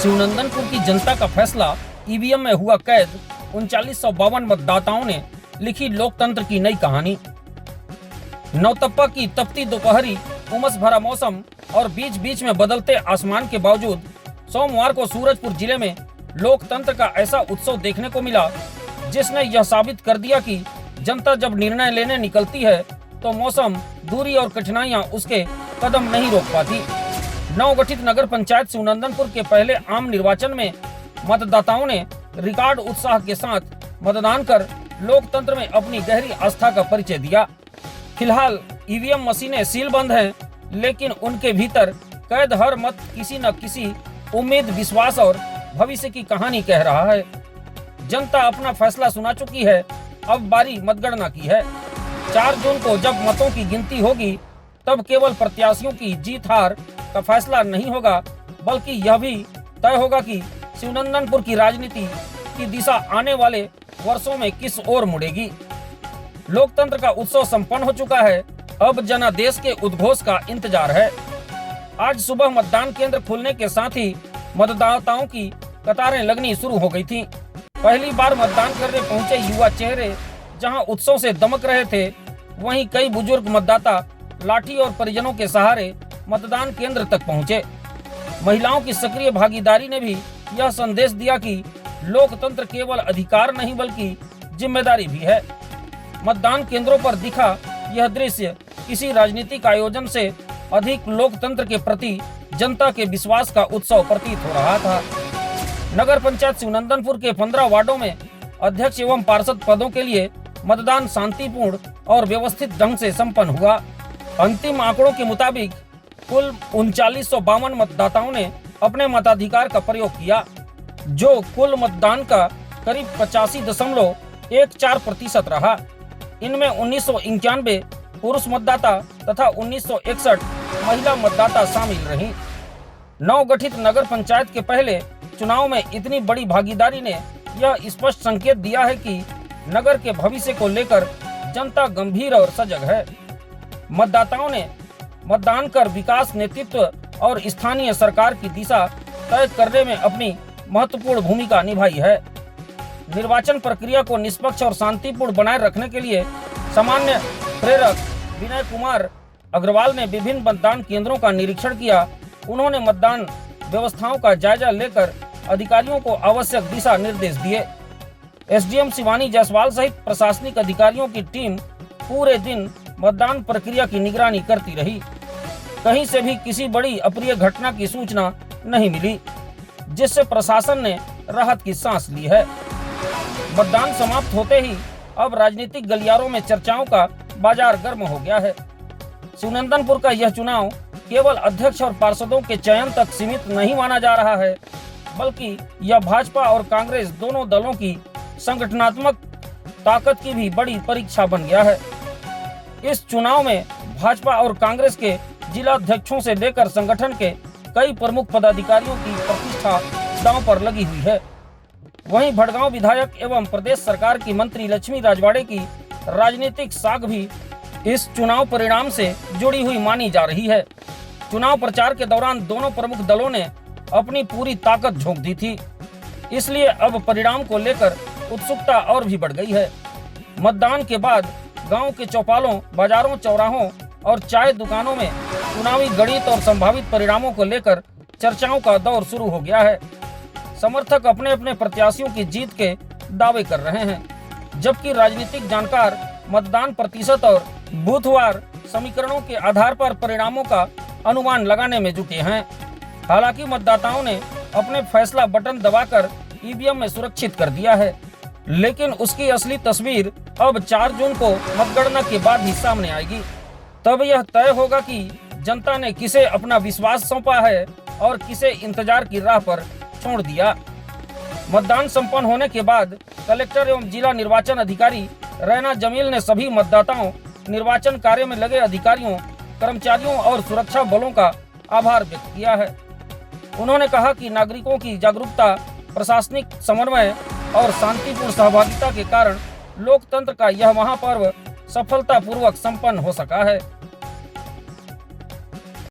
शिवनंदनपुर की जनता का फैसला ईवीएम में हुआ कैद। 3952 मतदाताओं ने लिखी लोकतंत्र की नई कहानी। नौतप्पा की तपती दोपहरी, उमस भरा मौसम और बीच बीच में बदलते आसमान के बावजूद सोमवार को सूरजपुर जिले में लोकतंत्र का ऐसा उत्सव देखने को मिला जिसने यह साबित कर दिया कि जनता जब निर्णय लेने निकलती है तो मौसम, दूरी और कठिनाइयां उसके कदम नहीं रोक पाती। नवगठित नगर पंचायत शिवनंदनपुर के पहले आम निर्वाचन में मतदाताओं ने रिकॉर्ड उत्साह के साथ मतदान कर लोकतंत्र में अपनी गहरी आस्था का परिचय दिया। फिलहाल ईवीएम मशीनें सीलबंद हैं, लेकिन उनके भीतर कैद हर मत किसी न किसी उम्मीद, विश्वास और भविष्य की कहानी कह रहा है। जनता अपना फैसला सुना चुकी है, अब बारी मतगणना की है। 4 जून को जब मतों की गिनती होगी तब केवल प्रत्याशियों की जीत हार का फैसला नहीं होगा, बल्कि यह भी तय होगा कि शिवनंदनपुर की राजनीति की दिशा आने वाले वर्षों में किस ओर मुड़ेगी। लोकतंत्र का उत्सव संपन्न हो चुका है, अब जनादेश के उद्घोष का इंतजार है। आज सुबह मतदान केंद्र खुलने के साथ ही मतदाताओं की कतारें लगनी शुरू हो गई थीं। पहली बार मतदान करने पहुंचे युवा चेहरे जहां उत्सव से दमक रहे थे, वहीं कई बुजुर्ग मतदाता लाठी और परिजनों के सहारे मतदान केंद्र तक पहुंचे। महिलाओं की सक्रिय भागीदारी ने भी यह संदेश दिया कि लोकतंत्र केवल अधिकार नहीं बल्कि जिम्मेदारी भी है। मतदान केंद्रों पर दिखा यह दृश्य किसी राजनीतिक आयोजन से अधिक लोकतंत्र के प्रति जनता के विश्वास का उत्सव प्रतीत हो रहा था। नगर पंचायत शिवनंदनपुर के 15 वार्डों में अध्यक्ष एवं पार्षद पदों के लिए मतदान शांतिपूर्ण और व्यवस्थित ढंग से संपन्न हुआ। अंतिम आंकड़ों के मुताबिक कुल 3952 मतदाताओं ने अपने मताधिकार का प्रयोग किया, जो कुल मतदान का करीब 85.14% रहा। इनमें 1991 पुरुष मतदाता तथा 1961 महिला मतदाता शामिल रहीं। नवगठित नगर पंचायत के पहले चुनाव में इतनी बड़ी भागीदारी ने यह स्पष्ट संकेत दिया है कि नगर के भविष्य को लेकर जनता गंभीर और सजग है। मतदाताओं ने मतदान कर विकास, नेतृत्व और स्थानीय सरकार की दिशा तय करने में अपनी महत्वपूर्ण भूमिका निभाई है। निर्वाचन प्रक्रिया को निष्पक्ष और शांतिपूर्ण बनाए रखने के लिए सामान्य प्रेरक विनय कुमार अग्रवाल ने विभिन्न मतदान केंद्रों का निरीक्षण किया। उन्होंने मतदान व्यवस्थाओं का जायजा लेकर अधिकारियों को आवश्यक दिशा निर्देश दिए। एसडीएम शिवानी जायसवाल सहित प्रशासनिक अधिकारियों की टीम पूरे दिन मतदान प्रक्रिया की निगरानी करती रही। कहीं से भी किसी बड़ी अप्रिय घटना की सूचना नहीं मिली, जिससे प्रशासन ने राहत की सांस ली है। मतदान समाप्त होते ही अब राजनीतिक गलियारों में चर्चाओं का बाजार गर्म हो गया है। शिवनंदनपुर का यह चुनाव केवल अध्यक्ष और पार्षदों के चयन तक सीमित नहीं माना जा रहा है, बल्कि यह भाजपा और कांग्रेस दोनों दलों की संगठनात्मक ताकत की भी बड़ी परीक्षा बन गया है। इस चुनाव में भाजपा और कांग्रेस के जिला अध्यक्षों से लेकर संगठन के कई प्रमुख पदाधिकारियों की प्रतिष्ठा दांव पर लगी हुई है। वहीं भड़गांव विधायक एवं प्रदेश सरकार की मंत्री लक्ष्मी राजवाड़े की राजनीतिक साख भी इस चुनाव परिणाम से जुड़ी हुई मानी जा रही है। चुनाव प्रचार के दौरान दोनों प्रमुख दलों ने अपनी पूरी ताकत झोंक दी थी, इसलिए अब परिणाम को लेकर उत्सुकता और भी बढ़ गई है। मतदान के बाद गांव के चौपालों, बाजारों, चौराहों और चाय दुकानों में चुनावी गणित और संभावित परिणामों को लेकर चर्चाओं का दौर शुरू हो गया है। समर्थक अपने अपने प्रत्याशियों की जीत के दावे कर रहे हैं, जबकि राजनीतिक जानकार मतदान प्रतिशत और बूथवार समीकरणों के आधार पर परिणामों का अनुमान लगाने में जुटे हैं। हालांकि मतदाताओं ने अपने फैसला बटन दबाकर ईवीएम में सुरक्षित कर दिया है, लेकिन उसकी असली तस्वीर अब 4 जून को मतगणना के बाद ही सामने आएगी। तब यह तय होगा कि जनता ने किसे अपना विश्वास सौंपा है और किसे इंतजार की राह पर छोड़ दिया। मतदान संपन्न होने के बाद कलेक्टर एवं जिला निर्वाचन अधिकारी रैना जमील ने सभी मतदाताओं, निर्वाचन कार्य में लगे अधिकारियों, कर्मचारियों और सुरक्षा बलों का आभार व्यक्त किया है। उन्होंने कहा कि नागरिकों की जागरूकता, प्रशासनिक समन्वय और शांतिपूर्ण सहभागिता के कारण लोकतंत्र का यह महापर्व सफलतापूर्वक संपन्न हो सका है।